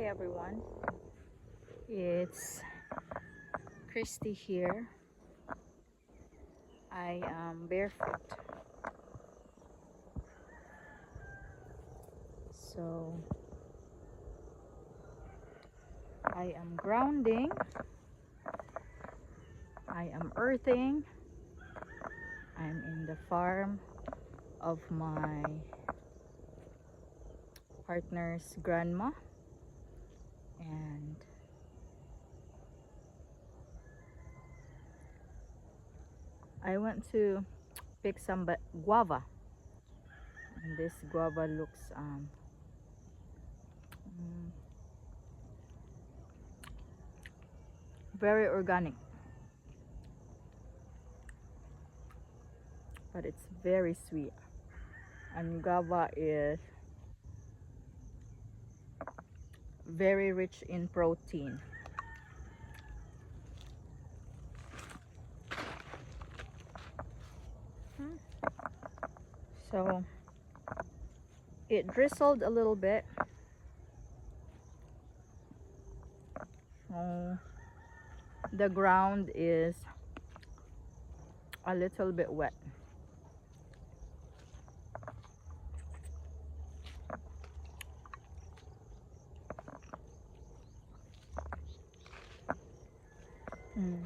Hi everyone, it's Christy here. I am barefoot, so I am grounding, I am earthing. I'm in the farm of my partner's grandma, and I went to pick some guava, and this guava looks mm, very organic, but it's very sweet. And guava is very rich in protein. So it drizzled a little bit. The ground is a little bit wet. Mm.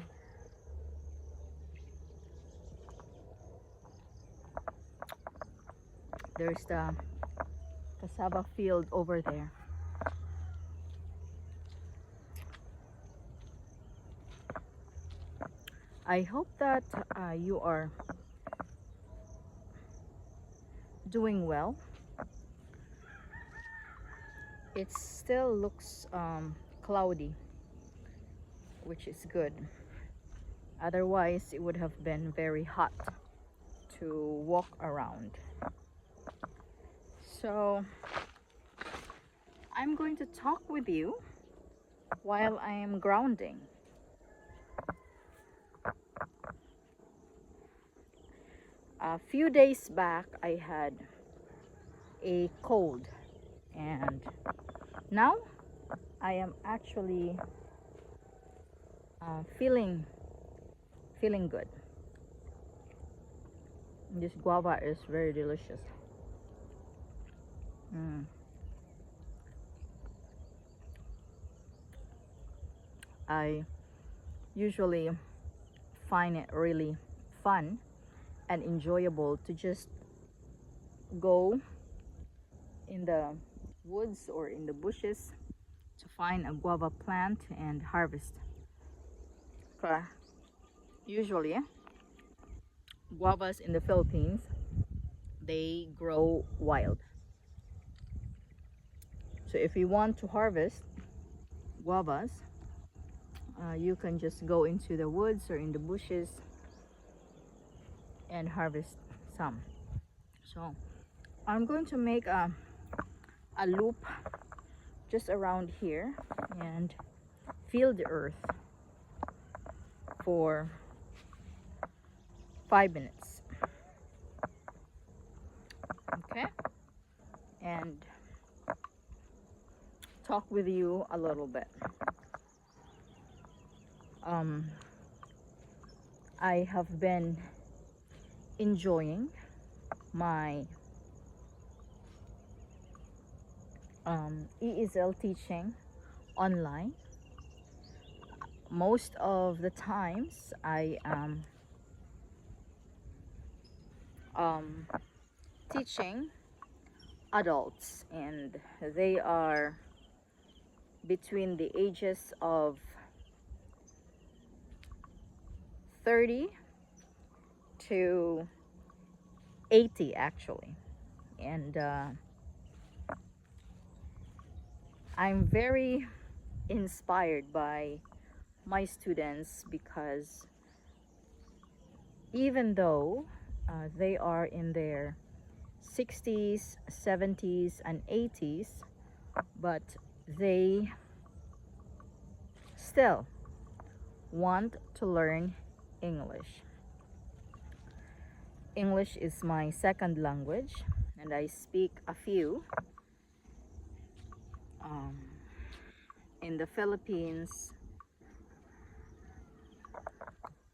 There's the cassava field over there. I hope that you are doing well. It still looks cloudy, which is good. Otherwise, it would have been very hot to walk around. So I'm going to talk with you while I am grounding. A few days back, I had a cold, and now I am actually feeling good. This guava is very delicious. Mm. I usually find it really fun and enjoyable to just go in the woods or in the bushes to find a guava plant and harvest. Usually, guavas in the Philippines, they grow wild. So if you want to harvest guavas, you can just go into the woods or in the bushes and harvest some. So I'm going to make a loop just around here and feel the earth for 5 minutes. Okay, and talk with you a little bit. I have been enjoying my ESL teaching online. Most of the times I am teaching adults, and they are between the ages of 30 to 80 actually. And I'm very inspired by my students because even though they are in their 60s, 70s, and 80s, but they still want to learn English. English is my second language, and I speak a few. Um, in the Philippines,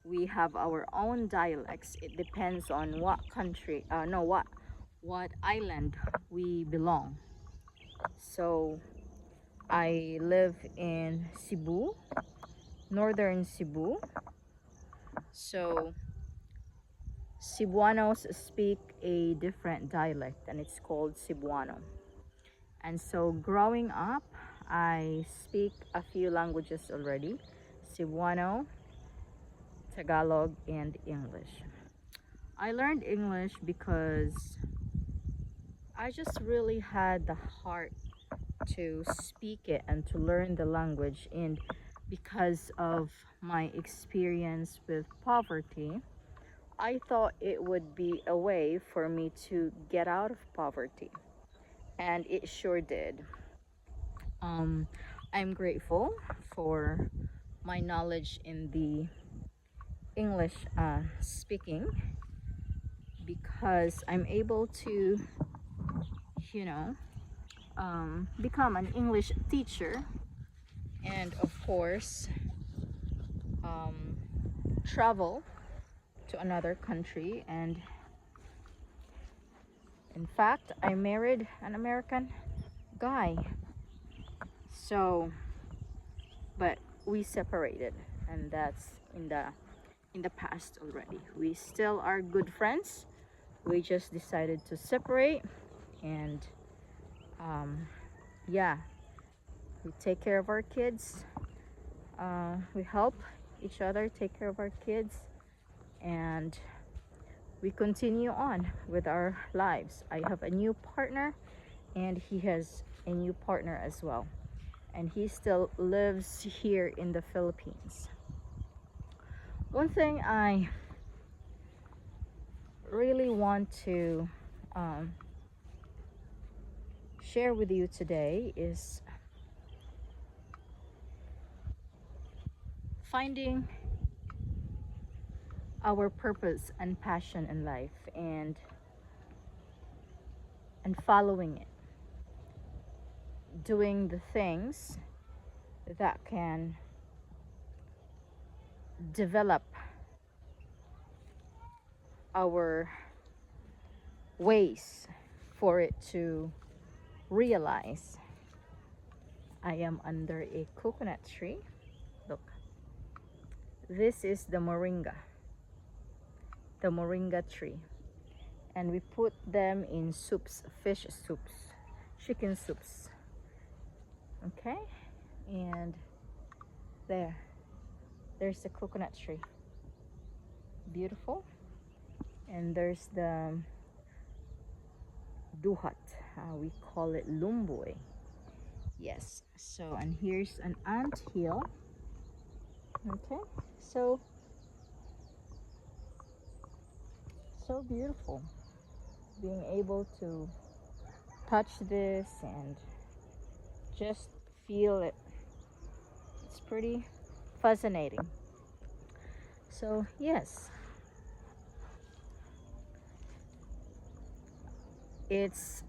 we have our own dialects. It depends on what country, no, what island we belong. So I live in Cebu, northern Cebu. So Cebuanos speak a different dialect and it's called Cebuano. And so growing up, I speak a few languages already: Cebuano, Tagalog, and English. I learned English because I just really had the heart to speak it and to learn the language. And because of my experience with poverty, I thought it would be a way for me to get out of poverty. And it sure did. Um, I'm grateful for my knowledge in the English speaking, because I'm able to, you know, become an English teacher, and of course um, travel to another country. And in fact, I married an American guy. So, but we separated, and that's in the past already. We still are good friends. We just decided to separate, and yeah, we take care of our kids. We help each other take care of our kids, and we continue on with our lives. I have a new partner, and he has a new partner as well, and he still lives here in the Philippines. One thing I really want to um, share with you today is finding our purpose and passion in life, and following it, doing the things that can develop our ways for it to realize. I am under a coconut tree. Look, this is the moringa tree, and we put them in soups, fish soups, chicken soups. Okay, and there's the coconut tree, beautiful. And there's the duhat, we call it lumboy. Yes, so, and here's an ant hill. Okay, so beautiful being able to touch this and just feel it. It's pretty fascinating. So yes, it's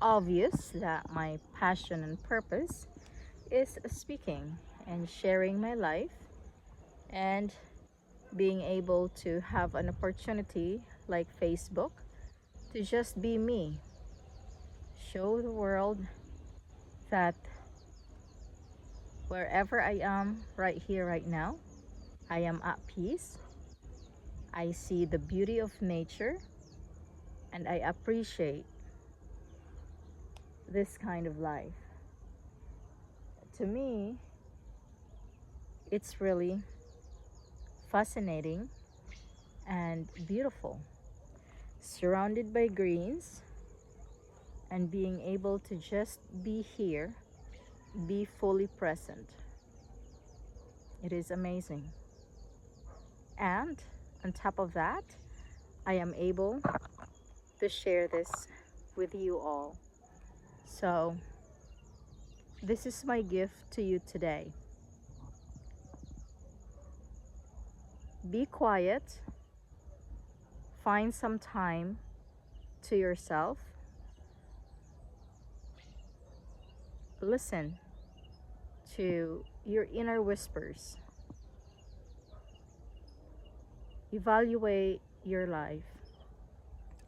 obvious that my passion and purpose is speaking and sharing my life, and being able to have an opportunity like Facebook to just be me, show the world that wherever I am right here, right now, I am at peace. I see the beauty of nature, and I appreciate this kind of life. To me, it's really fascinating and beautiful, surrounded by greens, and being able to just be here, be fully present. It is amazing. And on top of that, I am able to share this with you all. So this is my gift to you today. Be quiet, find some time to yourself, listen to your inner whispers. Evaluate your life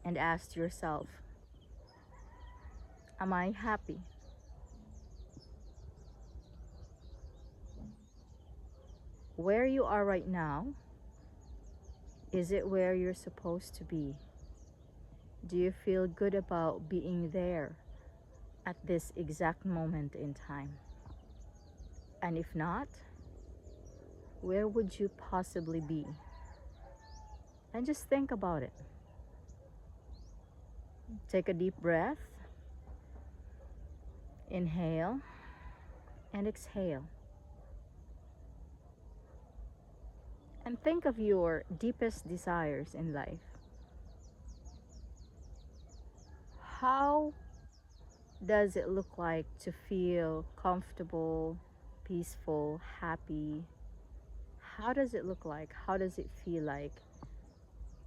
and ask yourself, am I happy? Where you are right now, is it where you're supposed to be? Do you feel good about being there at this exact moment in time? And if not, where would you possibly be? And just think about it. Take a deep breath. Inhale and exhale. And think of your deepest desires in life. How does it look like to feel comfortable, peaceful, happy? How does it look like? How does it feel like?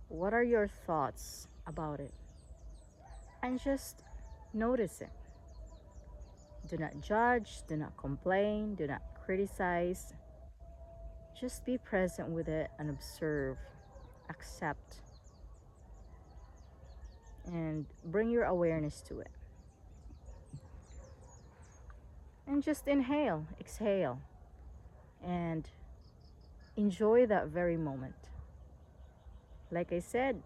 What are your thoughts about it? And just notice it. Do not judge, do not complain, do not criticize. Just be present with it and observe, accept, and bring your awareness to it. And just inhale, exhale, and enjoy that very moment. Like I said,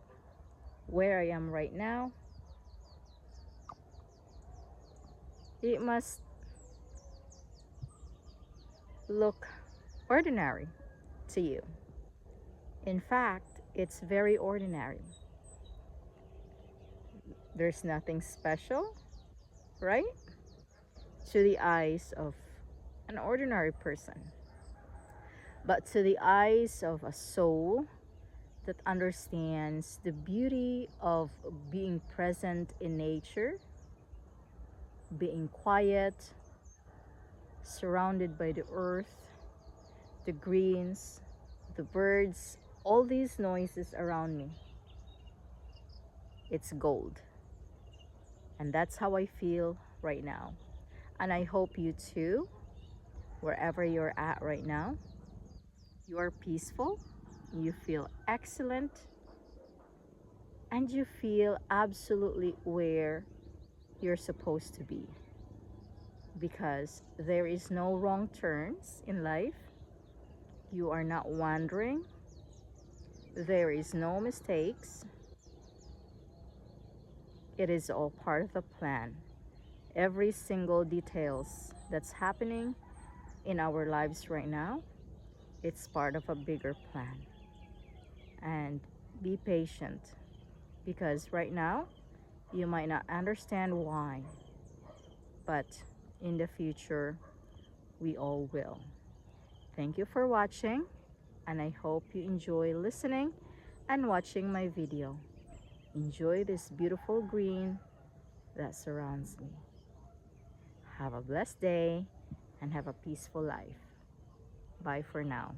where I am right now, it must look ordinary to you. In fact, it's very ordinary. There's nothing special, right? To the eyes of an ordinary person. But to the eyes of a soul that understands the beauty of being present in nature, being quiet, surrounded by the earth, the greens, the birds, all these noises around me. It's gold. And that's how I feel right now. And I hope you too, wherever you're at right now, you are peaceful, you feel excellent, and you feel absolutely where you're supposed to be. Because there is no wrong turns in life. You are not wandering. There is no mistakes. It is all part of the plan. Every single details that's happening in our lives right now, it's part of a bigger plan. And be patient, because right now you might not understand why, but in the future we all will. Thank you for watching, and I hope you enjoy listening and watching my video. Enjoy this beautiful green that surrounds me. Have a blessed day and have a peaceful life. Bye for now.